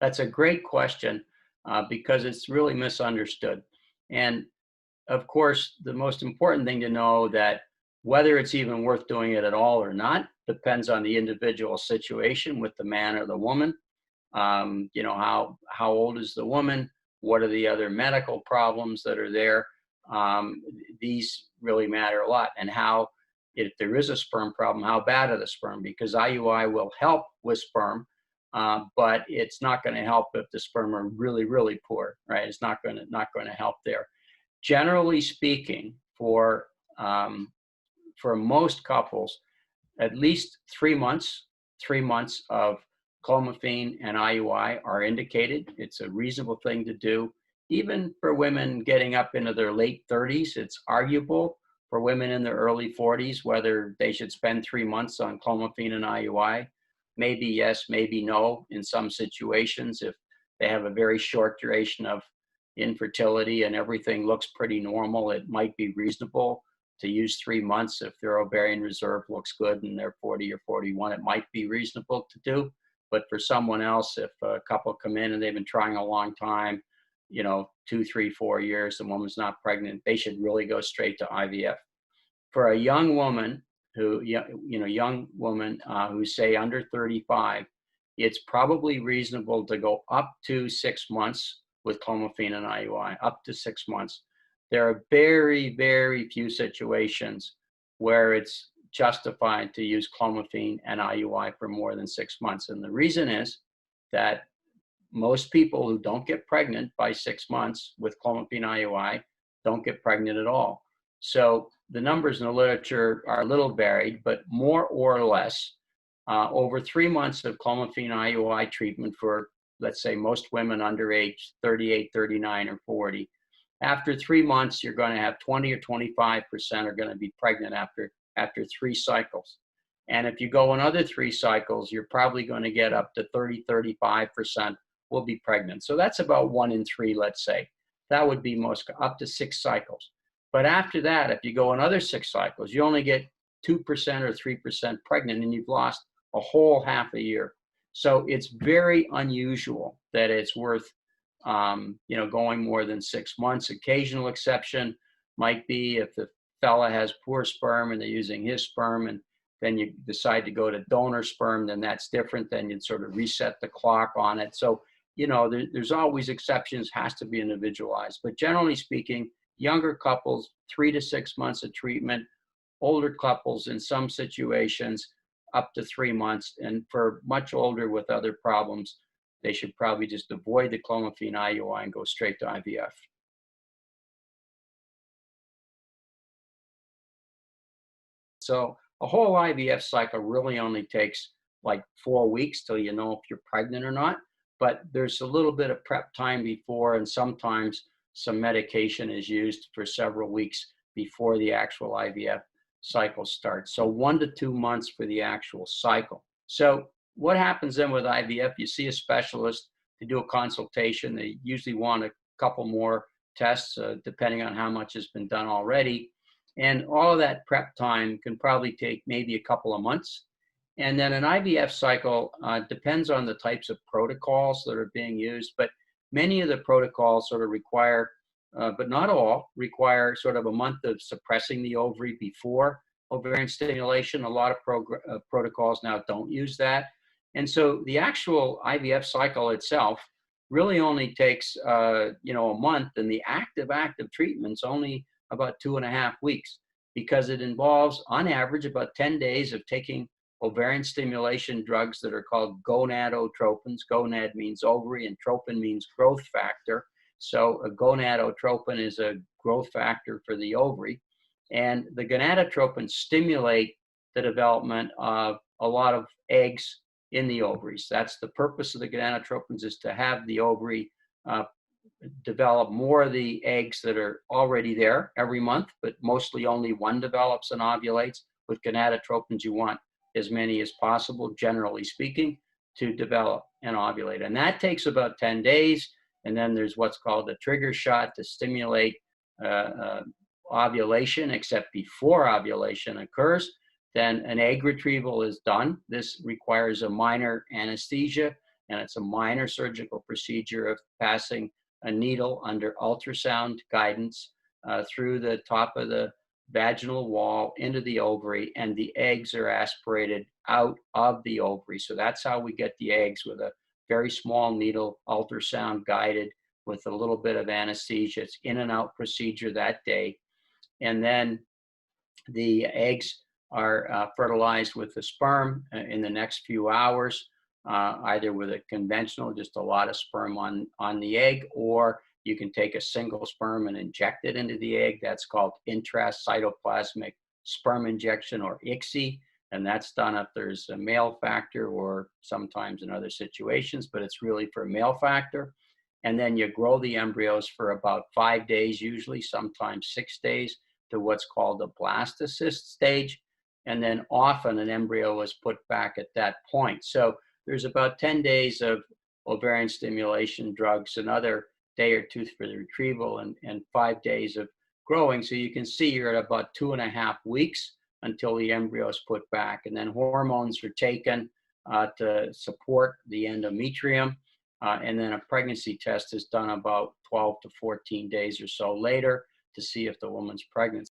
That's a great question because it's really misunderstood. And of course, the most important thing to know that whether it's even worth doing it at all or not depends on the individual situation with the man or the woman. You know, how old is the woman? What are the other medical problems that are there? These really matter a lot. And how, if there is a sperm problem, how bad are the sperm? Because IUI will help with sperm, but it's not going to help if the sperm are really, really poor, right? It's not going to help there. Generally speaking, for most couples, at least 3 months of clomiphene and IUI are indicated. It's a reasonable thing to do. Even for women getting up into their late 30s, it's arguable for women in their early 40s whether they should spend 3 months on clomiphene and IUI. Maybe yes, maybe no in some situations. If they have a very short duration of infertility and everything looks pretty normal, it might be reasonable to use 3 months. If their ovarian reserve looks good and they're 40 or 41, it might be reasonable to do. But for someone else, if a couple come in and they've been trying a long time, you know, 2, 3, 4 years, the woman's not pregnant, they should really go straight to IVF. For a young woman who's say under 35, it's probably reasonable to go up to 6 months with clomiphene and IUI, up to 6 months. There are very, very few situations where it's justified to use clomiphene and IUI for more than 6 months. And the reason is that most people who don't get pregnant by 6 months with clomiphene IUI don't get pregnant at all. So the numbers in the literature are a little varied, but more or less, over 3 months of clomiphene IUI treatment for, let's say, most women under age 38, 39, or 40, after 3 months, you're going to have 20 or 25% are going to be pregnant after 3 cycles. And if you go another 3 cycles, you're probably going to get up to 30, 35% will be pregnant. So that's about 1 in 3, let's say. That would be most, up to 6 cycles. But after that, if you go another 6 cycles, you only get 2% or 3% pregnant, and you've lost a whole half a year. So it's very unusual that it's worth going more than 6 months. Occasional exception might be if the fella has poor sperm and they're using his sperm, and then you decide to go to donor sperm, then that's different. Then you'd sort of reset the clock on it. So, there's always exceptions, has to be individualized. But generally speaking, younger couples, 3 to 6 months of treatment, older couples in some situations, up to 3 months. And for much older with other problems, they should probably just avoid the clomiphene IUI and go straight to IVF. So a whole IVF cycle really only takes like 4 weeks till you know if you're pregnant or not. But there's a little bit of prep time before, and sometimes some medication is used for several weeks before the actual IVF cycle starts. So 1 to 2 months for the actual cycle. So what happens then with IVF? You see a specialist to do a consultation. They usually want a couple more tests, depending on how much has been done already. And all of that prep time can probably take maybe a couple of months. And then an IVF cycle depends on the types of protocols that are being used. But many of the protocols sort of require, but not all, require sort of a month of suppressing the ovary before ovarian stimulation. A lot of protocols now don't use that. And so the actual IVF cycle itself really only takes, a month, and the active treatment's only about 2.5 weeks, because it involves, on average, about 10 days of taking ovarian stimulation drugs that are called gonadotropins. Gonad means ovary, and tropin means growth factor. So a gonadotropin is a growth factor for the ovary. And the gonadotropins stimulate the development of a lot of eggs in the ovaries. That's the purpose of the gonadotropins, is to have the ovary develop more of the eggs that are already there every month, but mostly only one develops and ovulates. With gonadotropins, you want as many as possible, generally speaking, to develop and ovulate. And that takes about 10 days. And then there's what's called a trigger shot to stimulate ovulation, except before ovulation occurs, then an egg retrieval is done. This requires a minor anesthesia, and it's a minor surgical procedure of passing a needle under ultrasound guidance through the top of the vaginal wall into the ovary, and the eggs are aspirated out of the ovary. So that's how we get the eggs, with a very small needle, ultrasound guided, with a little bit of anesthesia. It's in and out procedure that day. And then the eggs are fertilized with the sperm in the next few hours, either with a conventional, just a lot of sperm on the egg, or you can take a single sperm and inject it into the egg. That's called intracytoplasmic sperm injection, or ICSI. And that's done if there's a male factor, or sometimes in other situations, but it's really for male factor. And then you grow the embryos for about 5 days, usually, sometimes 6 days, to what's called the blastocyst stage. And then often an embryo is put back at that point. So there's about 10 days of ovarian stimulation drugs, another day or two for the retrieval, and 5 days of growing. So you can see you're at about 2.5 weeks until the embryo is put back. And then hormones are taken to support the endometrium. And then a pregnancy test is done about 12 to 14 days or so later to see if the woman's pregnant.